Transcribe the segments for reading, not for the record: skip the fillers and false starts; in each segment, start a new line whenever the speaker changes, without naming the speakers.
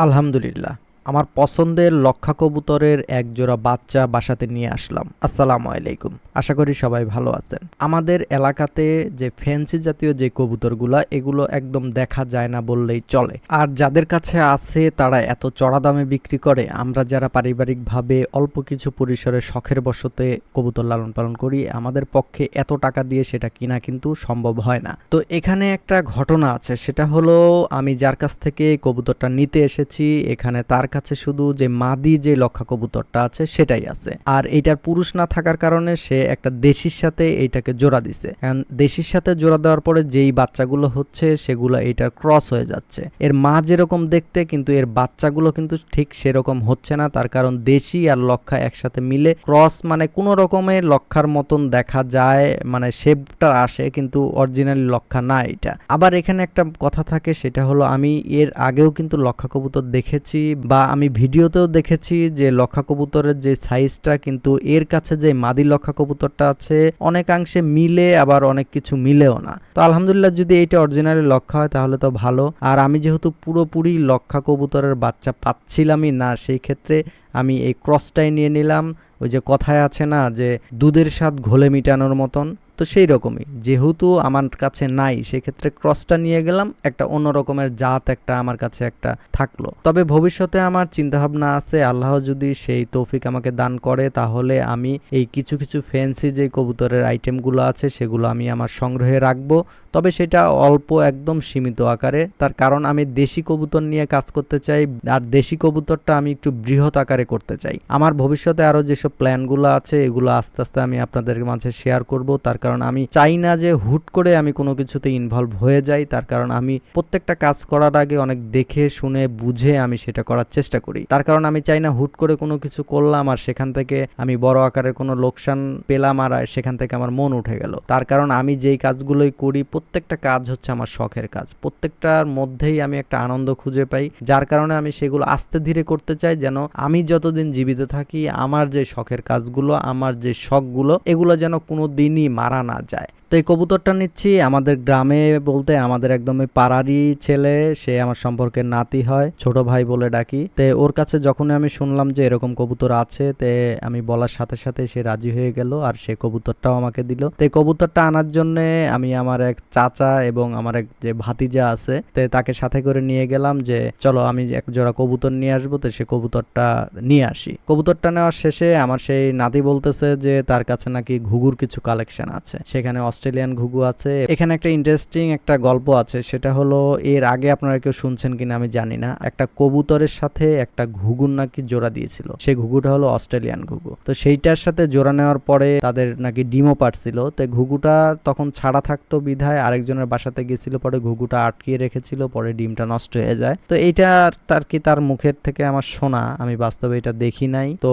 আলহামদুলিল্লাহ, আমার পছন্দের লক্ষা কবুতরের এক জোড়া বাচ্চা বাসাতে নিয়ে আসলাম। আসসালামু আলাইকুম। আশা করি সবাই ভালো আছেন। আমাদের এলাকাতে যে ফ্যান্সি জাতীয় যে কবুতরগুলা, এগুলো একদম দেখা যায় না বললেই চলে। আর যাদের কাছে আছে তারা এত চড়া দামে বিক্রি করে। আমরা যারা পারিবারিকভাবে অল্প কিছু পরিসরে শখের বশতে কবুতর লালন পালন করি, আমাদের পক্ষে এত টাকা দিয়ে সেটা কিনা কিন্তু সম্ভব হয় না। তো এখানে একটা ঘটনা আছে, সেটা হলো আমি যার কাছ থেকে কবুতরটা নিতে এসেছি, এখানে তার কাছে শুধু যে মাদি যে লক্ষা কবুতরটা আছে সেটাই আছে। আর এইটার পুরুষ না থাকার কারণে সে একটা দেশির সাথে এইটাকে জোড়া দিছে। কারণ দেশির সাথে জোড়া দেওয়ার পরে যেই বাচ্চাগুলো হচ্ছে সেগুলো এইটার ক্রস হয়ে যাচ্ছে। এর মা যেরকম দেখতে, কিন্তু এর বাচ্চাগুলো কিন্তু ঠিক সেরকম হচ্ছে না। তার কারণ দেশি আর লক্ষা একসাথে মিলে ক্রস, মানে কোনো রকমের লক্ষার মতন দেখা যায়, মানে শেপটা আসে, কিন্তু অরিজিনালি লক্ষা না এটা। আবার এখানে একটা কথা থাকে, সেটা হলো আমি এর আগেও কিন্তু লক্ষা কবুতর দেখেছি বা আমি ভিডিওতেও দেখেছি যে লক্ষা কবুতরের যে সাইজটা কিন্তু এর কাছে যে মাদি লক্ষা কবুতরটা আছে অনেকাংশে মিলে, আবার অনেক কিছু মিলেও না। তো আলহামদুলিল্লাহ, যদি এইটা অরিজিনালি লক্ষা হয় তাহলে তো ভালো। আর আমি যেহেতু পুরোপুরি লক্ষা কবুতরের বাচ্চা পাচ্ছিলামই না, সেই ক্ষেত্রে আমি এই ক্রসটাই নিয়ে নিলাম। ওই যে কথায় আছে না যে দুধের স্বাদ ঘোলে মিটানোর মতন, তো সেই রকমই যেহেতু আমার কাছে নাই, সেক্ষেত্রে ক্রসটা নিয়ে গেলাম। একটা অন্য রকমের জাত একটা আমার কাছে একটা থাকলো। তবে ভবিষ্যতে আমার চিন্তাভাবনা আছে, আল্লাহ যদি সেই তৌফিক আমাকে দান করে, তাহলে আমি এই কিছু কিছু ফ্যান্সি যে কবুতরের আইটেমগুলো আছে সেগুলো আমি আমার সংগ্রহে রাখবো। তবে সেটা অল্প, একদম সীমিত আকারে। তার কারণ আমি দেশি কবুতর নিয়ে কাজ করতে চাই, আর দেশি কবুতরটা আমি একটু বৃহৎ আকারে করতে চাই। আমার ভবিষ্যতে আরও যেসব প্ল্যানগুলো আছে এগুলো আস্তে আস্তে আমি আপনাদের মাঝে শেয়ার করব। তার কারণ আমি চাই না যে হুট করে আমি কোনো কিছুতে ইনভলভ হয়ে যাই। তার কারণ আমি প্রত্যেকটা কাজ করার আগে অনেক দেখে শুনে বুঝে আমি সেটা করার চেষ্টা করি। তার কারণ আমি চাই না হুট করে কোনো কিছু করলাম আর সেখান থেকে আমি বড় আকারের কোনো লোকসান পেলাম আর সেখান থেকে আমার মন উঠে গেল। তার কারণ আমি যেই কাজগুলোই করি প্রত্যেকটা কাজ হচ্ছে আমার শখের কাজ, প্রত্যেকটার মধ্যেই আমি একটা আনন্দ খুঁজে পাই, যার কারণে আমি সেগুলো আস্তে ধীরে করতে চাই, যেন আমি যতদিন জীবিত থাকি আমার যে শখের কাজগুলো, আমার যে শখগুলো, এগুলো যেন কোনো দিনই মারা না যায়। তো এই কবুতরটা নিচ্ছি আমাদের গ্রামে, বলতে আমাদের একদমই পাড়ারই ছেলে, সে আমার সম্পর্কের নাতি হয়, ছোট ভাই বলে ডাকি। তে ওর কাছে যখন আমি শুনলাম যে এরকম কবুতর আছে, তে আমি বলার সাথে সাথে সে রাজি হয়ে গেল আর সে কবুতরটাও আমাকে দিল। তো এই কবুতরটা আনার জন্য আমি আমার এক চাচা এবং আমার এক যে ভাতিজা আছে তে তাকে সাথে করে নিয়ে গেলাম, যে চলো আমি এক জোড়া কবুতর নিয়ে আসবো। তো সে কবুতরটা নিয়ে আসি। কবুতরটা নেওয়ার শেষে আমার সেই নাতি বলতেছে যে তার কাছে নাকি ঘুঘুর কিছু কালেকশন আছে, সেখানে অস্ট্রেলিয়ান ঘুঘু আছে। এখানে একটা ইন্টারেস্টিং একটা গল্প আছে, সেটা হলো এর আগে আপনারা কেউ শুনছেন কিনা আমি জানি না, একটা কবুতরের সাথে একটা ঘুঘুর নাকি জোড়া দিয়েছিল। সেই ঘুঘুটা হলো অস্ট্রেলিয়ান ঘুঘু। তো সেইটার সাথে জোড়া নেওয়ার পরে তাদের নাকি ডিমও পারছিল। তো ঘুঘুটা তখন ছাড়া থাকতো বিধায় আরেকজনের বাসাতে গেছিল, পরে ঘুঘুটা আটকিয়ে রেখেছিল, পরে ডিমটা নষ্ট হয়ে যায়। তো এইটা তার কি তার মুখের থেকে আমার শোনা, আমি বাস্তবে এটা দেখি নাই। তো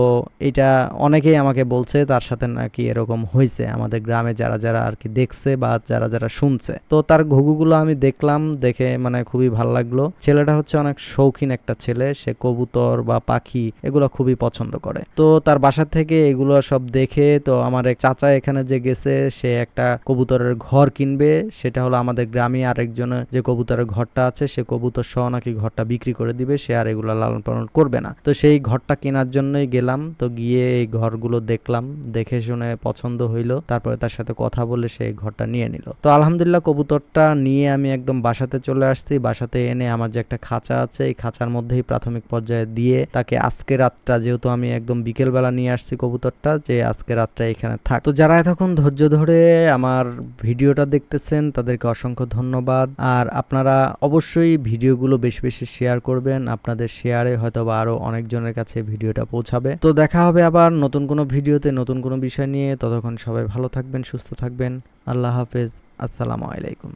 এটা অনেকেই আমাকে বলছে তার সাথে নাকি এরকম হয়েছে, আমাদের গ্রামে যারা যারা আর কি দেখছে বা যারা যারা শুনছে। তো তার ঘুঘুগুলো আমি দেখলাম, দেখে মানে খুবই ভালো লাগলো। ছেলেটা হচ্ছে অনেক শৌখিন একটা ছেলে, সে কবুতর বা পাখি এগুলো খুবই পছন্দ করে। তো তার বাসা থেকে এগুলো সব দেখে, তো আমার এক চাচা এখানে যে গেছে, সে একটা কবুতরের ঘর কিনবে। সেটা হলো আমাদের গ্রামে আরেকজনের যে কবুতরের ঘরটা আছে, সে কবুতর সহ নাকি ঘরটা বিক্রি করে দিবে, সে আর এগুলো লালন পালন করবে না। তো সেই ঘরটা কেনার জন্যই গেলাম। তো গিয়ে এই ঘরগুলো দেখলাম, দেখে শুনে পছন্দ হইলো, তারপরে তার সাথে কথা বলে সেই ঘরটা নিয়ে নিল। তো আলহামদুলিল্লাহ, কবুতরটা নিয়ে আমি একদম বাসাতে চলে আসছি। বাসাতে এনে আমার যে একটা খাঁচা আছে, এই খাঁচার মধ্যেই প্রাথমিক পর্যায়ে দিয়ে তাকে আজকে রাতটা, যেহেতু আমি একদম বিকেলবেলা নিয়ে আসছি কবুতরটা, যে আজকে রাতটা এখানে থাক। তো যারা এতক্ষণ ধৈর্য ধরে আমার ভিডিওটা দেখতেছেন তাদেরকে অসংখ্য ধন্যবাদ। আর আপনারা অবশ্যই ভিডিওগুলো বেশি বেশি শেয়ার করবেন, আপনাদের শেয়ারে হয়তো বা আরো অনেকজনের কাছে ভিডিওটা পৌঁছাবে। তো দেখা হবে আবার নতুন কোনো ভিডিওতে, নতুন কোনো বিষয় নিয়ে। ততক্ষণ সবাই ভালো থাকবেন, সুস্থ থাকবেন। আল্লাহ হাফেজ। আসসালামু আলাইকুম।